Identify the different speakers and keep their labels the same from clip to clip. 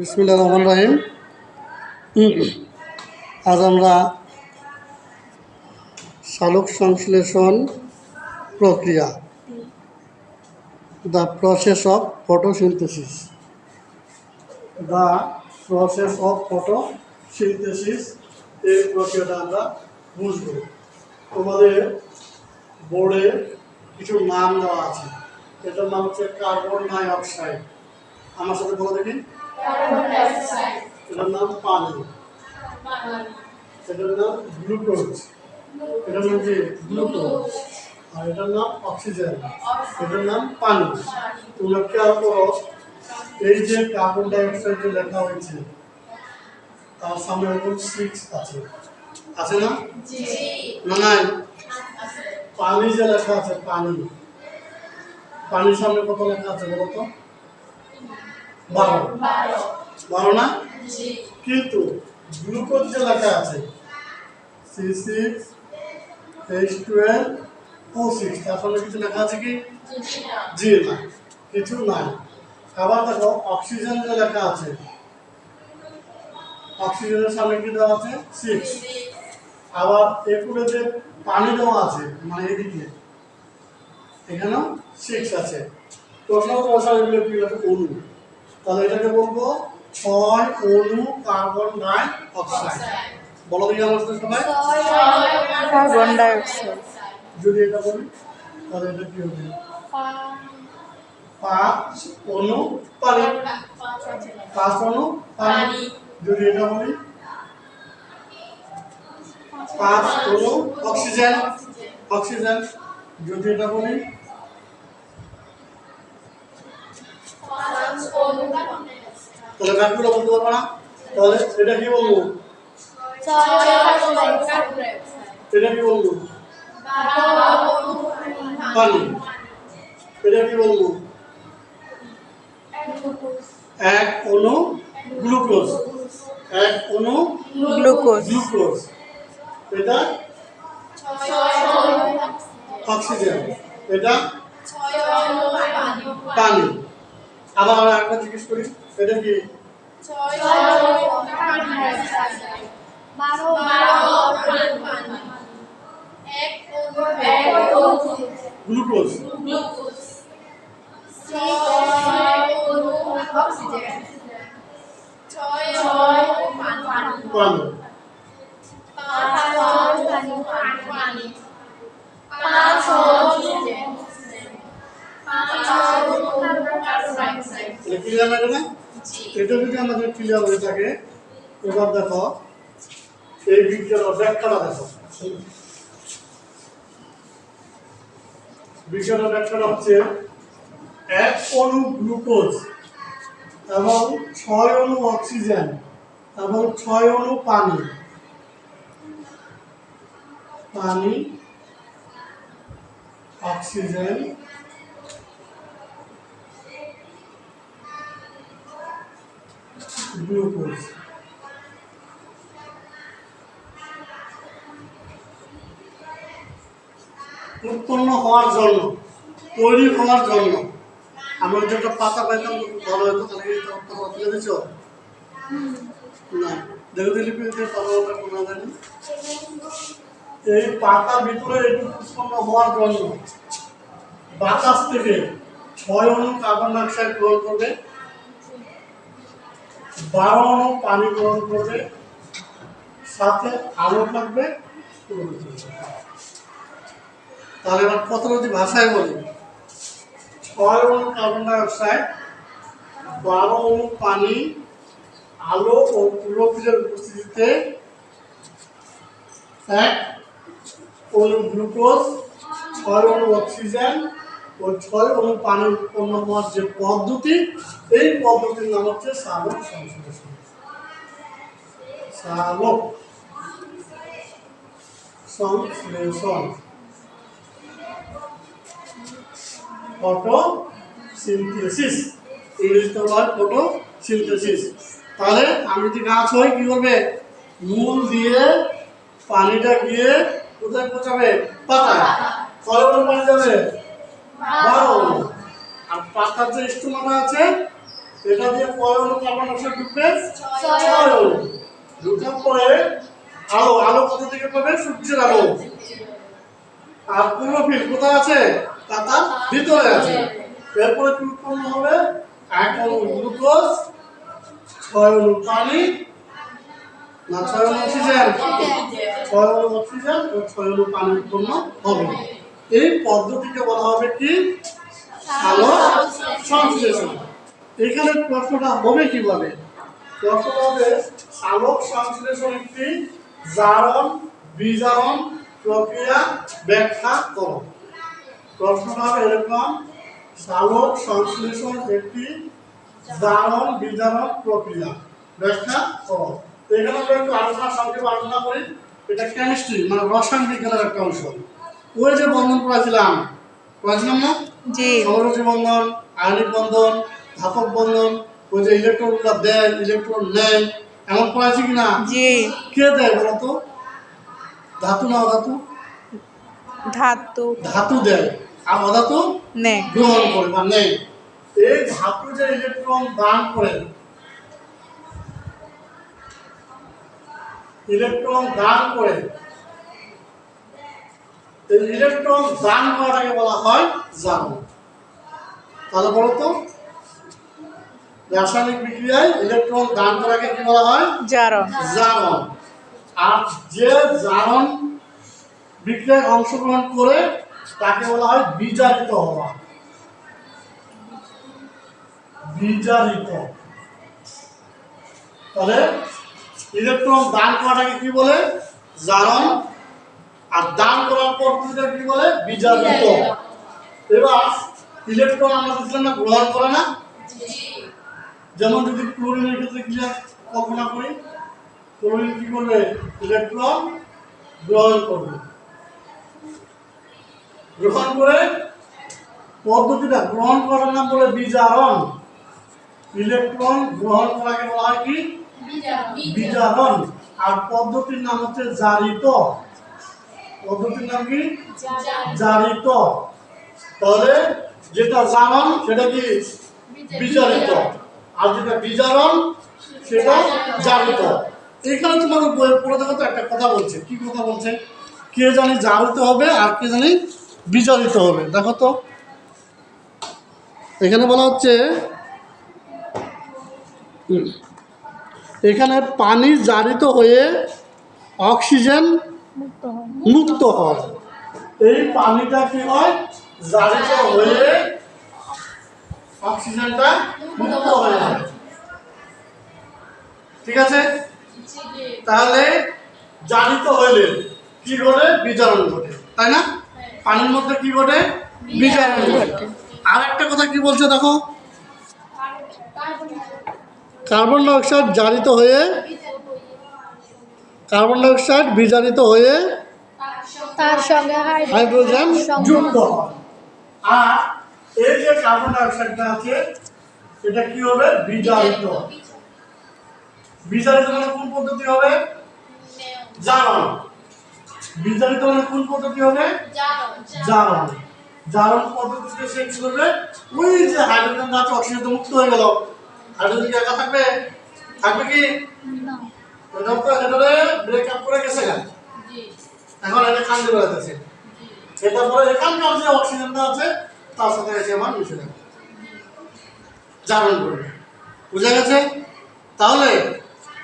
Speaker 1: বিসমিল্লাহির রহমানির রহিম। আজ আমরা সালোক সংশ্লেষণ প্রক্রিয়া, দ্য প্রসেস অফ ফটোসিনথেসিস এই প্রক্রিয়াটা আমরা বুঝব। তোমাদের বোর্ডে কিছু নাম দেওয়া আছে। এটার নাম হচ্ছে কার্বন ডাই অক্সাইড। আমার সাথে বলে দেখি। এটার নাম পানি, এটার নাম গ্লুকোজ, এটার নাম কি গ্লুকোজ, আর এটার নাম অক্সিজেন, এটার নাম পানি। তোমরা খেয়াল করো, এই যে কার্বন ডাই অক্সাইড যে লেখা হয়েছে তার সামনে এরকম 6 আছে, আছে না? না নাই? পানি যে লেখা আছে, পানি, পানির সামনে কত লেখা আছে বলো তো? 12 না? কিন্তু গ্লুকোজ যে লেখা আছে C6H12O6, তার সামনে কিছু লেখা আছে কি? জি না, কিছু নাই। আবার দেখো অক্সিজেন যে লেখা আছে, অক্সিজেনের সামনে কি দেওয়া আছে? 6। আবার এরপরে যে পানি দেওয়া আছে, মানে এদিকে এখানেও 6 আছে। প্রশ্ন এগুলো কি আছে? অণু। তাহলে এটাকে বলবো 6 অণু কার্বন ডাই অক্সাইড। বলো দেখি আমার সাথে সবাই,
Speaker 2: কার্বন ডাই অক্সাইড।
Speaker 1: যদি এটা বলি তাহলে এটা কি হবে? 5 অণু পানি, 5 অণু পানি। যদি এটা বলি 5 অণু অক্সিজেন, অক্সিজেন। যদি এটা বলি তাহলে ব্যাকগুলো বলতে পারবো না। তাহলে এটা কি বলবো? এটা কি বলবো? পানি। এটা কি বলবো? 1 অণু গ্লুকোজ, 1 অণু
Speaker 2: গ্লুকোজ।
Speaker 1: গ্লুকোজ। এটা অক্সিজেন, এটা পানি। আবার আমরা একটা জিজ্ঞেস করি, এটা কি? গ্লুকোজ। পানি। ক্লিয়ার লাগে না? এটা যদি আমাদের ক্লিয়ার হয়ে থাকে, এবার দেখো এই বিজ্ঞানের ব্যাখ্যাটা দেখো। বিজ্ঞানের ব্যাখ্যাটা হচ্ছে 1 অণু গ্লুকোজ এবং 6 অণু অক্সিজেন এবং 6 অণু পানি, পানি, অক্সিজেন, গ্লুকোজ। উৎপন্ন হওয়ার জন্য, তৈরি হওয়ার জন্য আমরা যদি একটা পাতা পাইতাম ভালো হতো। তাহলে এই তত্ত্বটা তুলে দিচ্ছ না? দেখো লিপিতে পাতাটা কোনো জানি এই পাতার ভিতরে একটু উৎপন্ন হওয়ার জন্য বাতাস থেকে 6 অণু কার্বন ডাই অক্সাইড গ্রহণ করবে, 12 অণু পানি গ্রহণ করবে, সাথে আলো থাকবে। তাহলে এবার কত যদি ভাষায় বলি, 6 অণু কার্বন ডাই অক্সাইড, 12 অণু পানি, আলো ও ক্লোরোফিলের উপস্থিতিতে 1 অণু গ্লুকোজ, 6 অণু অক্সিজেন ও 6 অণু পানি উৎপন্ন হওয়ার যে পদ্ধতি, এই পদ্ধতির নাম হচ্ছে সালোক সংশ্লেষণ। সালোক সংশ্লেষণ, ফটোসিনথেসিস, ইংরেজিতে বলা হয় ফটোসিনথেসিস। তাহলে আমি যদি গাছ হই, কি করবে? মূল দিয়ে পানিটা গিয়ে কোথায় পৌঁছাবে? পাতায়। কয় পানি যাবে? 12। আর পাতার যে স্টোমাটা আছে এটা দিয়ে কয় অণু কার্বন ডাই অক্সাইড ঢুকবে? 6 অণু। ঢুকার পরে আলো, আলো কোথা থেকে পাবে? সূর্যের আলো। আর ক্লোরোফিল কোথায় আছে? তার ভিতরে আছে। এরপরে কি উৎপন্ন হবে? 1 অণু গ্লুকোজ, 6 অণু পানি, না 6 অণু অক্সিজেন, 6 অণু অক্সিজেন ও 6 অণু পানি উৎপন্ন হবে। এই পদ্ধতিকে বলা হবে কি? সালোক সংশ্লেষণ। এখানে প্রশ্নটা হবে কিভাবে? প্রশ্নটা হবে সালোক সংশ্লেষণ একটি জারণ বিজারণ প্রক্রিয়া ব্যাখ্যা করো। প্রশ্নটা হবে এরকম, সালোক সংশ্লেষণ একটি জারণ বিজারণ প্রক্রিয়া ব্যাখ্যা করো। তো এখানে আমরা একটু সংক্ষেপে আলোচনা করি। এটা কেমিস্ট্রি মানে রসায়ন বিজ্ঞানের একটা অংশ। ওই যে বন্ধন পড়াছিলাম না?
Speaker 2: জি।
Speaker 1: সৌরজী বন্ধন, আয়নিক বন্ধন, ধাতব বন্ধন, ওই যে ইলেকট্রনগুলো দেয় ইলেকট্রন নেয়, এমন পড়াইছি কিনা?
Speaker 2: জি।
Speaker 1: কে দেয় বলো তো? ধাতু না অধাতু?
Speaker 2: ধাতু
Speaker 1: ধাতু দেয় আর অধাতু
Speaker 2: নেয়।
Speaker 1: গ্রহণ করে বা নেয়। এই ধাতু যে ইলেকট্রন দান করে, ইলেকট্রন দান করে, এই ইলেকট্রন দান করাটাকে বলা হয় জারণ। তাহলে বলো তো, রাসায়নিক বিক্রিয়ায় ইলেকট্রন দান করাকে কি বলা হয়?
Speaker 2: জারণ।
Speaker 1: জারণ। আর যে জারণ বিক্রিয়ায় অংশগ্রহণ করে তাকে বলা হয় বিজারিত হওয়া। বিজারিত। তাহলে ইলেকট্রন দান করাটাকে কি বলে? জারণ। আর দান করার পদ্ধতিটা কি বলে? বিজারিত। এবার ইলেকট্রন আমরা দেখলাম না গ্রহণ করে না? যেমন যদি ক্লোরিনের ক্ষেত্রে কি কল্পনা করি, ক্লোরিন কি করবে? ইলেকট্রন গ্রহণ করবে। গ্রহণ করে পদ্ধতিটা গ্রহণ করার নাম বলে বিজারণ। ইলেকট্রন গ্রহণ করাকে বলা হয় কি? বিজারণ। আর পদ্ধতির নাম হচ্ছে জারিত। পদ্ধতির নাম কি? জারিত। তাহলে যেটা জারণ সেটা কি? বিজারিত। আর যেটা বিজারণ সেটা জারিত। এখানে তোমাদের বইয়ের পড়ে দেখো তো একটা কথা বলছে। কি কথা বলছে? কে জানি জারিত হবে আর কে জানি বিজারিত হবে। দেখো তো এখানে বলা হচ্ছে, এখানে পানি জারিত হয়ে অক্সিজেন মুক্ত হয়। এই পানিটা কি হয়? জারিত হয়ে অক্সিজেনটা মুক্ত হয়ে যায়। ঠিক আছে? তাহলে জারিত হইলে কি ঘটে? বিজারণ ঘটে, তাই না? পানির মধ্যে কি ঘটে? বিজারণ ঘটে। আর একটা কথা কি বলছে দেখো, কার্বন ডাই অক্সাইড জারিত হয়ে, কার্বন ডাই অক্সাইড বিজারিত হয়ে
Speaker 3: তার সঙ্গে
Speaker 1: হাইড্রোজেন যুক্ত হয়। আর এই যে কার্বন ডাই অক্সাইডটা আছে এটা কি হবে? বিজারিত। বিজারিত মানে কোন পদ্ধতি হবে? জারণ। বিজারিত মানে কোন পদ্ধতি হবে? জারণ। জারণ পদ্ধতিতে সে কি করবে? ওই যে হাইড্রোজেন আছে অক্সিজেন মুক্ত হয়ে গেল, হাইড্রোজেন কি একা থাকবে? থাকবে কি? এটা তো এটারে ব্রেকআপ করে গেছে কেন? এখন এটা কান্দে বেড়াতেছে। এটা পরে এখানকার যে অক্সিজেনটা আছে তার সাথে এসে আমার মিশে যাবে, জারণ করবে। বুঝা গেছে? তাহলে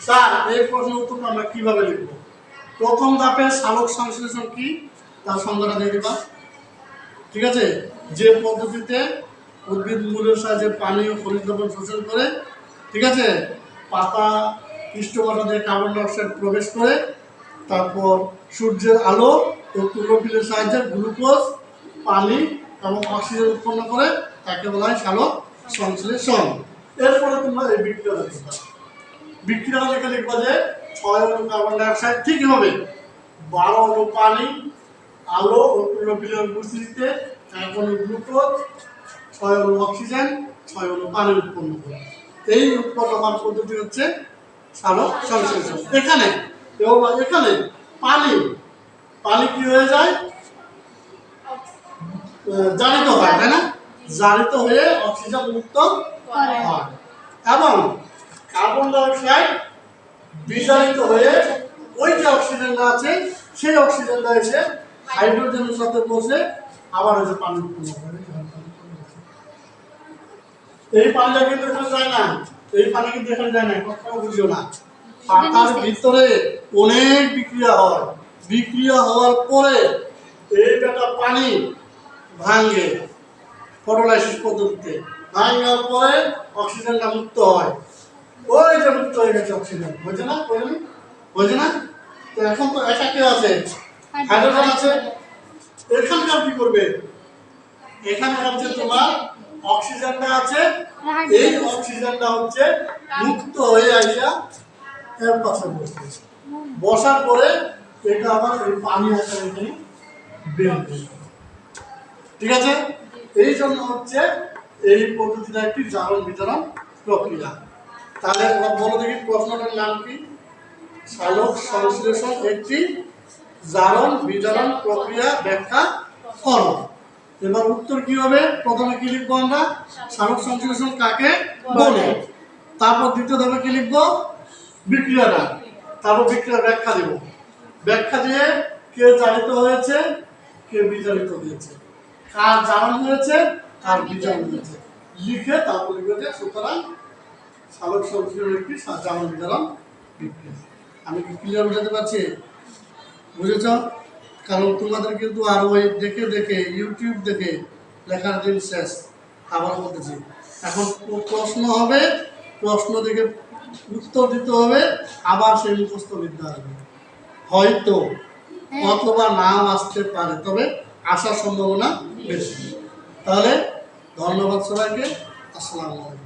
Speaker 1: স্যার এই প্রশ্নের উত্তরটা আমরা কিভাবে লিখব? প্রথম ধাপে সালোক সংশ্লেষণ কি তার সংজ্ঞাটা দিয়ে দিবা। ঠিক আছে? যে পদ্ধতিতে উদ্ভিদ মূলের সাহায্যে পানি ও খনিজ লবণ শোষণ করে, ঠিক আছে, পাতা পৃষ্ঠমাথা দিয়ে কার্বন ডাই অক্সাইড প্রবেশ করে, তারপর সূর্যের আলো ও ক্লোরোফিলের সাহায্যে গ্লুকোজ, পানি এবং অক্সিজেন উৎপন্ন করে, তাকে বলা হয় সালোক সংশ্লেষণ। এরপরে তোমরা এই বিক্রিয়া লিখবা। বিক্রিয়া লিখে লিখবা যে 6 অণু কার্বন ডাই অক্সাইড ঠিক হবে, 12 অণু পানি, আলো ও ক্লোরোফিলের উপস্থিতিতে 1 অণু গ্লুকোজ, 6 অণু অক্সিজেন, 6 অণু পানি উৎপন্ন করে। এই উৎপন্ন হওয়ার পদ্ধতি হচ্ছে সালোক সংশ্লেষণ। এখানে এখানে পানি পানি কি হয়ে যায়? জারিত হয়, তাই না? জারিত হয়ে অক্সিজেন মুক্ত হয়। এবং কার্বন ডাই অক্সাইড বিজারিত হয়ে ওই যে অক্সিজেনটা আছে সেই অক্সিজেনটা এসে হাইড্রোজেনের সাথে বসে আবার ওই যে পানি উৎপন্ন করে। এই পানিটা কিন্তু এখানে যায় না, এই পানি কিন্তু এখানে যায় না, কখনো বুঝিও না। পাতার ভিতরে অনেক বিক্রিয়া হয়, বিক্রিয়া হওয়ার পরে এই একটা পানি ভাঙে ফটোলাইসিস পদ্ধতিতে, ভাঙার পরে অক্সিজেনটা মুক্ত হয়। ওই যে মুক্ত হয়ে গেছে অক্সিজেন, বুঝছে না? বুঝছে না? তো এখন তো একা কেউ আছে, হাইড্রোজেন আছে। এখানকার কি করবে? এখানে হচ্ছে তোমার অক্সিজেনটা আছে, এই অক্সিজেনটা হচ্ছে মুক্ত হয়ে আইসা এর পাশে বসতেছে, বসার পরে এটা আবার ওই পানি আকারে এখানে বের হবে। ঠিক আছে? এই জন্য হচ্ছে এই পদ্ধতিটা একটি জারণ বিতরণ প্রক্রিয়া। তাহলে বলো দেখি প্রশ্নটার নাম কি? সালোক সংশ্লেষণ একটি জারণ বিতরণ প্রক্রিয়া ব্যাখ্যা করো। এবার উত্তর কি হবে? প্রথমে কি লিখবো আমরা? সালোক সংশ্লেষণ কাকে বলে। তারপর দ্বিতীয় ধাপে কি লিখবো? বিক্রিয়াটা। তারপর বিক্রিয়ার ব্যাখ্যা দেব। ব্যাখ্যা দিয়ে কে জারিত হয়েছে, কে বিজারিত হয়েছে, কার জারণ হয়েছে, কার বিজারণ হয়েছে লিখে তারপর লিখবে যে সুতরাং সালোক সংশ্লেষণ একটি জারণ বিতরণ বিক্রিয়া। আমি কি ক্লিয়ার বুঝাতে পারছি? বুঝেছ? কারণ তোমাদের কিন্তু আরো ওই দেখে দেখে ইউটিউব দেখে লেখার দিন শেষ। আবার বলতেছি, এখন প্রশ্ন হবে, প্রশ্ন দেখে উত্তর দিতে হবে, আবার সেই মুখস্থ বিদ্যা আসবে হয়তো, অথবা নাও আসতে পারে, তবে আসার সম্ভাবনা বেশি। তাহলে ধন্যবাদ সবাইকে। আসসালামু আলাইকুম।